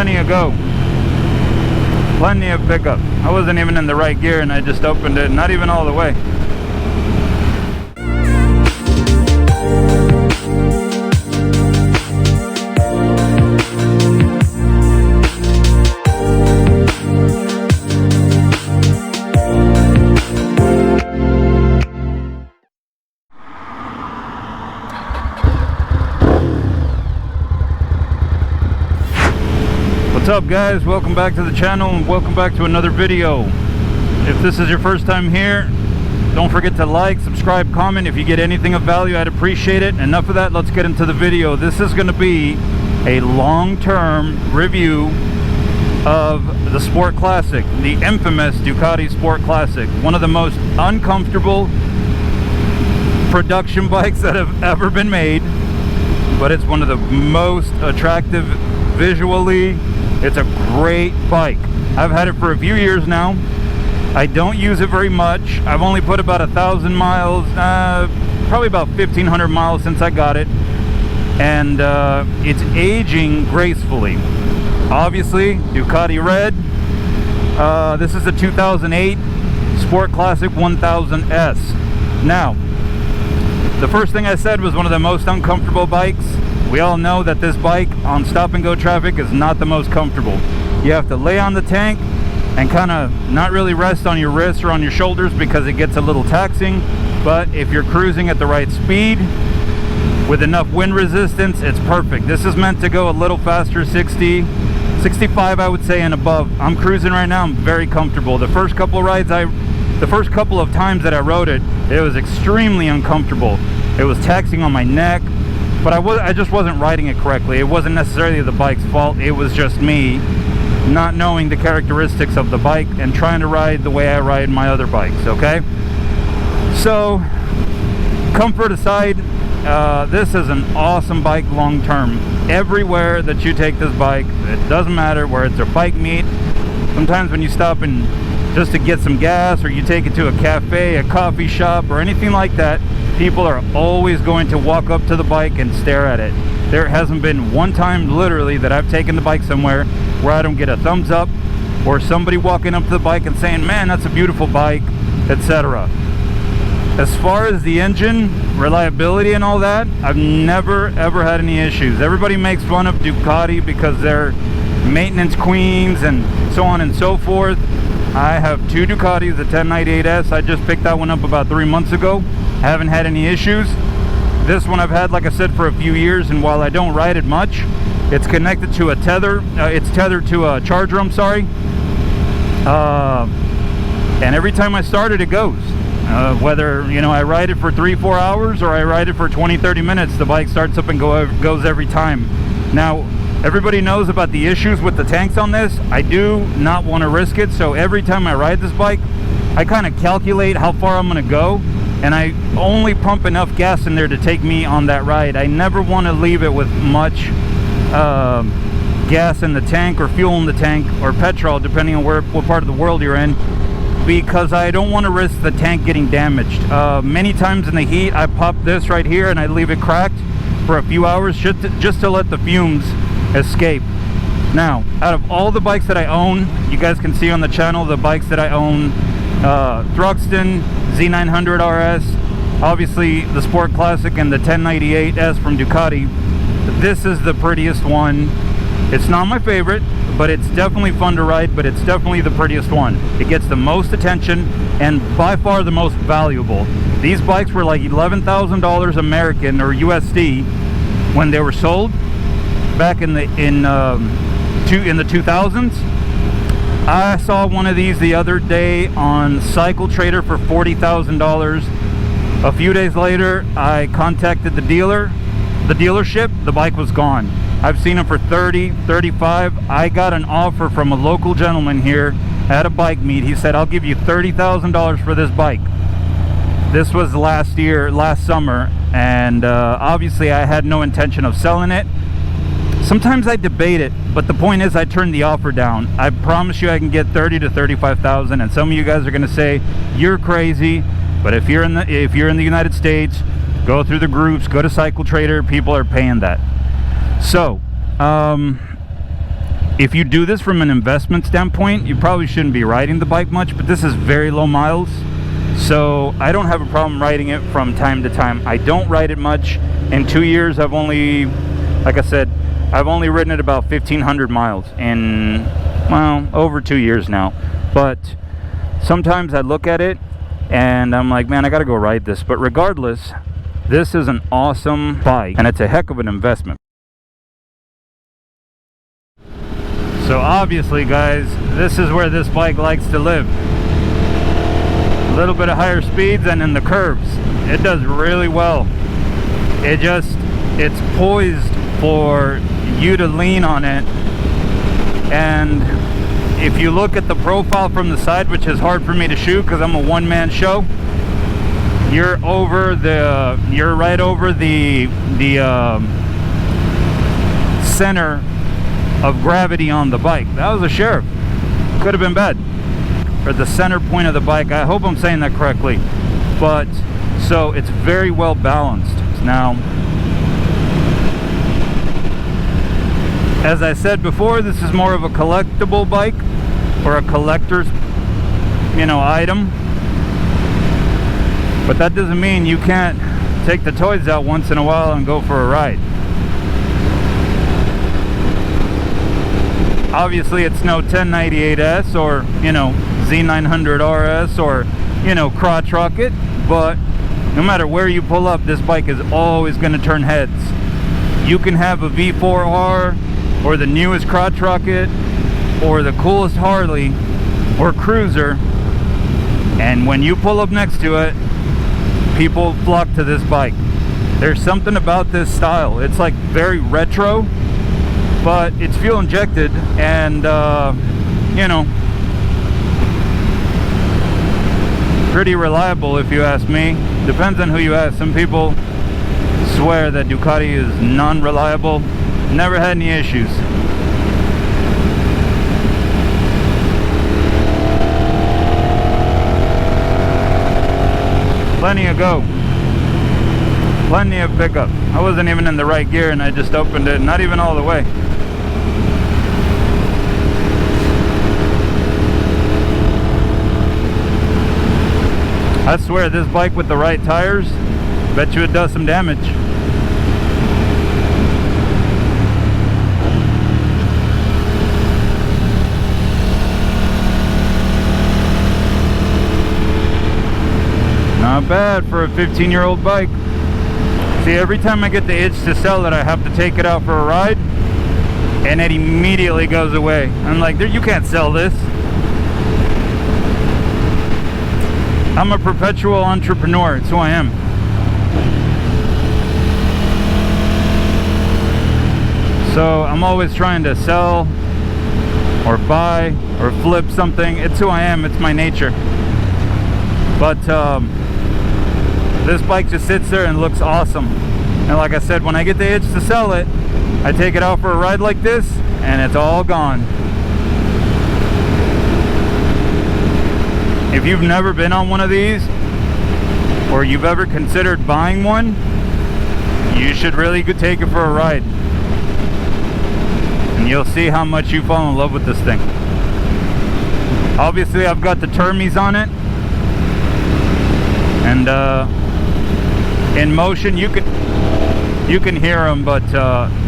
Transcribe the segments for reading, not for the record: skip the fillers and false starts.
plenty of go. Plenty of pickup. I wasn't even in the right gear and I just opened it, not even all the way. What's up, guys? Welcome back to the channel and welcome back to another video. If this is your first time here, don't forget to like, subscribe, comment. If you get anything of value, I'd appreciate it. Enough of that, let's get into the video. This is going to be a long-term review of the Sport Classic, the infamous Ducati Sport Classic, one of the most uncomfortable production bikes that have ever been made, but it's one of the most attractive visually. It's a great bike. I've had it for a few years now. I don't use it very much. I've only put about 1,000 miles, probably about 1,500 miles since I got it, and it's aging gracefully. Obviously, Ducati red. This is the 2008 Sport Classic 1000S. Now, the first thing I said was one of the most uncomfortable bikes. We all know that this bike on stop and go traffic is not the most comfortable. You have to lay on the tank and kind of not really rest on your wrists or on your shoulders because it gets a little taxing. But if you're cruising at the right speed with enough wind resistance, it's perfect. This is meant to go a little faster, 60, 65 I would say and above. I'm cruising right now. I'm very comfortable. The first couple of rides, the first couple of times that I rode it, it was extremely uncomfortable. It was taxing on my neck. But I just wasn't riding it correctly. It wasn't necessarily the bike's fault. It was just me not knowing the characteristics of the bike and trying to ride the way I ride my other bikes, okay? So, comfort aside, this is an awesome bike long term. Everywhere that you take this bike, it doesn't matter where it's a bike meet. Sometimes when you stop and just to get some gas, or you take it to a cafe, a coffee shop, or anything like that, people are always going to walk up to the bike and stare at it. There hasn't been one time literally that I've taken the bike somewhere where I don't get a thumbs up or somebody walking up to the bike and saying, man, that's a beautiful bike, etc. As far as the engine reliability and all that, I've never ever had any issues. Everybody makes fun of Ducati because they're maintenance queens and so on and so forth. I have two Ducatis, the 1098S. I just picked that one up about 3 months ago. Haven't had any issues. This one I've had, like I said, for a few years, and while I don't ride it much, it's connected to a tether. It's tethered to a charger, I'm sorry. And every time I start it, it goes. Whether, you know, I ride it for 3-4 hours or I ride it for 20-30 minutes, the bike starts up and goes every time. Now, everybody knows about the issues with the tanks on this. I do not want to risk it, so every time I ride this bike, I kind of calculate how far I'm going to go, and I only pump enough gas in there to take me on that ride. I never want to leave it with much gas in the tank or fuel in the tank or petrol, depending on what part of the world you're in, because I don't want to risk the tank getting damaged. Many times in the heat, I pop this right here and I leave it cracked for a few hours just to let the fumes escape. Now, out of all the bikes that I own, you guys can see on the channel the bikes that I own: Thruxton, Z900 RS, obviously the Sport Classic, and the 1098S from Ducati. This is the prettiest one. It's not my favorite, but it's definitely fun to ride, but it's definitely the prettiest one. It gets the most attention and by far the most valuable. These bikes were like $11,000 American or USD when they were sold back in the 2000s. I saw one of these the other day on Cycle Trader for $40,000. A few days later, I contacted the dealership. The bike was gone. I've seen them for 30, 35. I got an offer from a local gentleman here at a bike meet. He said, I'll give you $30,000 for this bike. This was last summer, and obviously I had no intention of selling it. Sometimes I debate it, but the point is I turned the offer down. I promise you I can get 30 to 35,000, and some of you guys are going to say you're crazy, but if you're in the United States, go through the groups, go to Cycle Trader, people are paying that. So If you do this from an investment standpoint, you probably shouldn't be riding the bike much, but this is very low miles, so I don't have a problem riding it from time to time. I don't ride it much. In 2 years, I've only, like I said, I've only ridden it about 1,500 miles in, well, over 2 years now. But sometimes I look at it and I'm like, man, I gotta go ride this. But regardless, this is an awesome bike and it's a heck of an investment. So obviously, guys, this is where this bike likes to live. A little bit of higher speeds and in the curves. It does really well. It's poised for you to lean on it. And if you look at the profile from the side, which is hard for me to shoot because I'm a one-man show, you're right over the center of gravity on the bike. That was a sheriff. Could have been bad. Or the center point of the bike. I hope I'm saying that correctly. But so it's very well balanced. Now, as I said before, this is more of a collectible bike or a collector's, item. But that doesn't mean you can't take the toys out once in a while and go for a ride. Obviously, it's no 1098S or, Z900 RS or, crotch rocket, but no matter where you pull up, this bike is always going to turn heads. You can have a V4R or the newest crotch rocket or the coolest Harley or cruiser, and when you pull up next to it, people flock to this bike. There's something about this style. It's like very retro, but it's fuel injected and pretty reliable if you ask me. Depends on who you ask. Some people swear that Ducati is non-reliable. Never had any issues. Plenty of go. Plenty of pickup. I wasn't even in the right gear and I just opened it, not even all the way. I swear this bike with the right tires, bet you it does some damage. Not bad for a 15-year-old bike. See, every time I get the itch to sell it, I have to take it out for a ride, and it immediately goes away. I'm like, you can't sell this. I'm a perpetual entrepreneur. It's who I am. So I'm always trying to sell or buy or flip something. It's who I am. It's my nature. But this bike just sits there and looks awesome. And like I said, when I get the itch to sell it, I take it out for a ride like this and it's all gone. If you've never been on one of these, or you've ever considered buying one, you should really take it for a ride. And you'll see how much you fall in love with this thing. Obviously, I've got the Termies on it. And in motion, you can hear them, but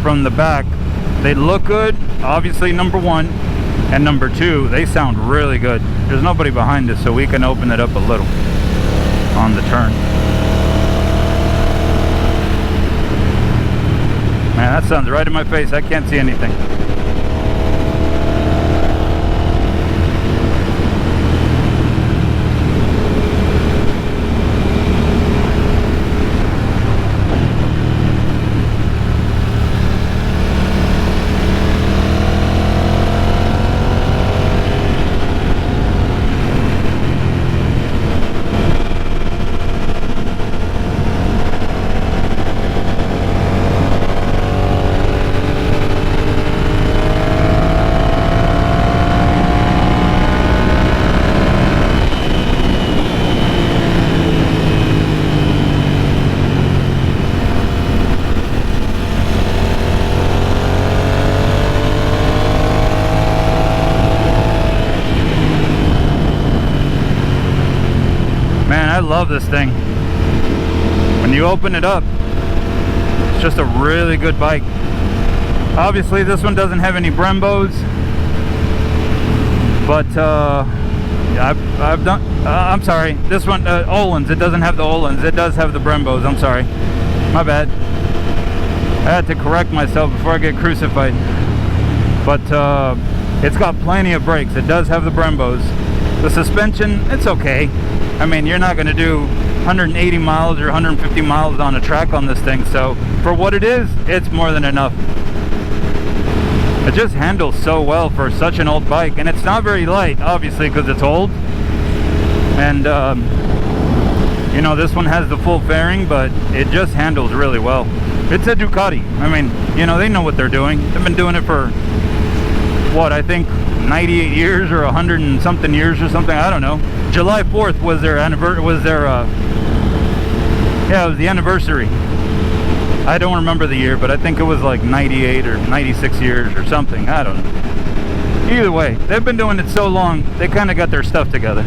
from the back, they look good, obviously, number one. And number two, they sound really good. There's nobody behind us, so we can open it up a little on the turn. Man, that sounds right in my face. I can't see anything. love this thing. When you open it up, it's just a really good bike. Obviously this one doesn't have any Brembos, but I've done I'm sorry, this one Öhlins. It doesn't have the Öhlins. It does have the Brembos. I'm sorry, my bad. I had to correct myself before I get crucified. But it's got plenty of brakes. It does have the Brembos. The suspension, it's okay. I mean, you're not going to do 180 miles or 150 miles on a track on this thing, so for what it is, it's more than enough. It just handles so well for such an old bike, and it's not very light, obviously, because it's old. And you know, this one has the full fairing, but it just handles really well. It's a Ducati. I mean, you know, they know what they're doing. They've been doing it for what, I think 98 years or 100 and something years or something. I don't know. July 4th was their anniversary. Yeah, it was the anniversary. I don't remember the year, but I think it was like 98 or 96 years or something. I don't know. Either way, they've been doing it so long, they kind of got their stuff together.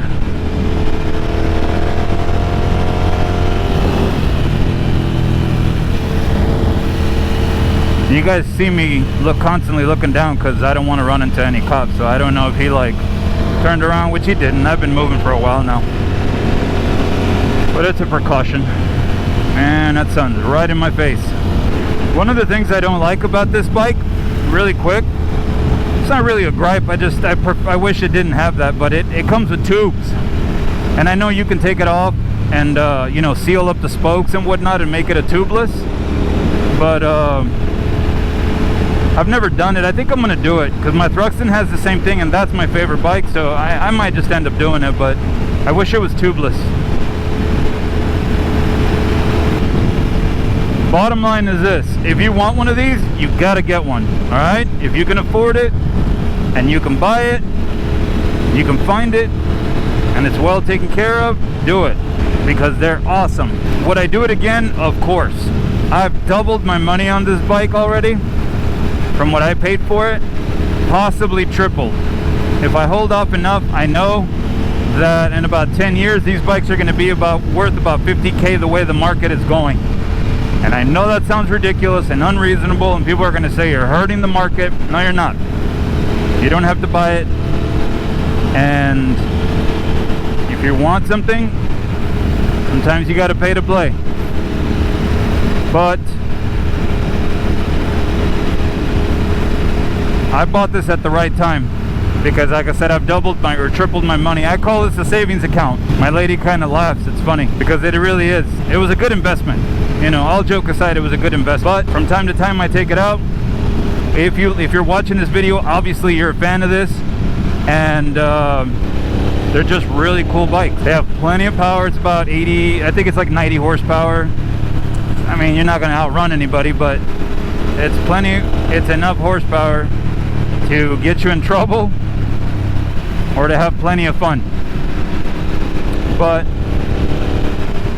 You guys see me constantly looking down because I don't want to run into any cops, so I don't know if he like turned around, which he didn't. I've been moving for a while now, but it's a precaution. Man, that sun's right in my face. One of the things I don't like about this bike, really quick, it's not really a gripe, I wish it didn't have that, but it comes with tubes. And I know you can take it off and you know, seal up the spokes and whatnot and make it a tubeless, but I've never done it. I think I'm gonna do it because my Thruxton has the same thing, and that's my favorite bike, so I might just end up doing it, but I wish it was tubeless. Bottom line is this: if you want one of these, you gotta get one. All right, if you can afford it and you can buy it, you can find it, and it's well taken care of, do it, because they're awesome. Would I do it again? Of course. I've doubled my money on this bike already from what I paid for it, possibly tripled. If I hold off enough, I know that in about 10 years these bikes are going to be worth about 50K the way the market is going. And I know that sounds ridiculous and unreasonable, and people are going to say you're hurting the market. No, you're not. You don't have to buy it, and if you want something, sometimes you got to pay to play. But I bought this at the right time because, like I said, I've tripled my money. I call this a savings account. My lady kind of laughs. It's funny because it really is. It was a good investment. You know, all joke aside, it was a good investment. But from time to time, I take it out. If you're watching this video, obviously you're a fan of this, and they're just really cool bikes. They have plenty of power. It's about 80. I think it's like 90 horsepower. I mean, you're not going to outrun anybody, but it's plenty. It's enough horsepower to get you in trouble or to have plenty of fun, but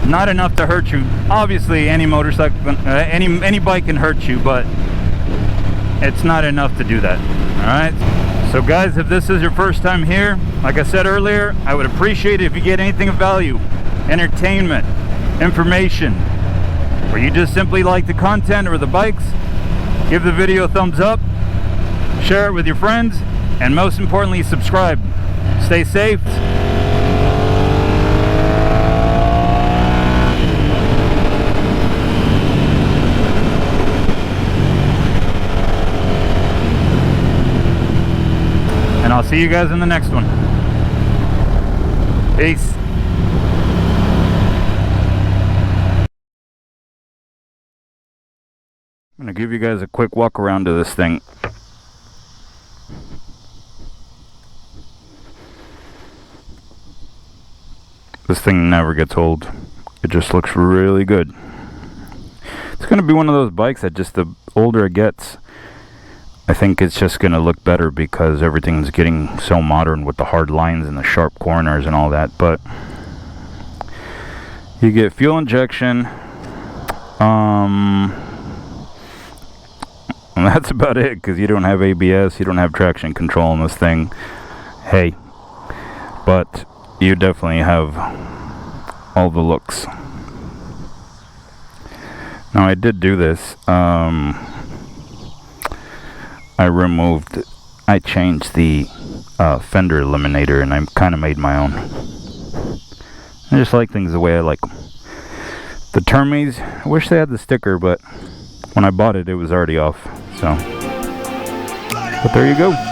not enough to hurt you. Obviously any motorcycle, any bike can hurt you, but it's not enough to do that. All right, so guys, if this is your first time here, like I said earlier, I would appreciate it if you get anything of value, entertainment, information, or you just simply like the content or the bikes, give the video a thumbs up, share it with your friends, and most importantly, subscribe. Stay safe. And I'll see you guys in the next one. Peace. I'm going to give you guys a quick walk around to this thing. This thing never gets old. It just looks really good. It's going to be one of those bikes that just the older it gets, I think it's just going to look better because everything's getting so modern with the hard lines and the sharp corners and all that. But you get fuel injection. And that's about it, because you don't have ABS, you don't have traction control in this thing. Hey, but you definitely have all the looks. Now I did do this. I changed the fender eliminator, and I kind of made my own. I just like things the way I like them. The Termes, I wish they had the sticker, but when I bought it, it was already off. So, but there you go.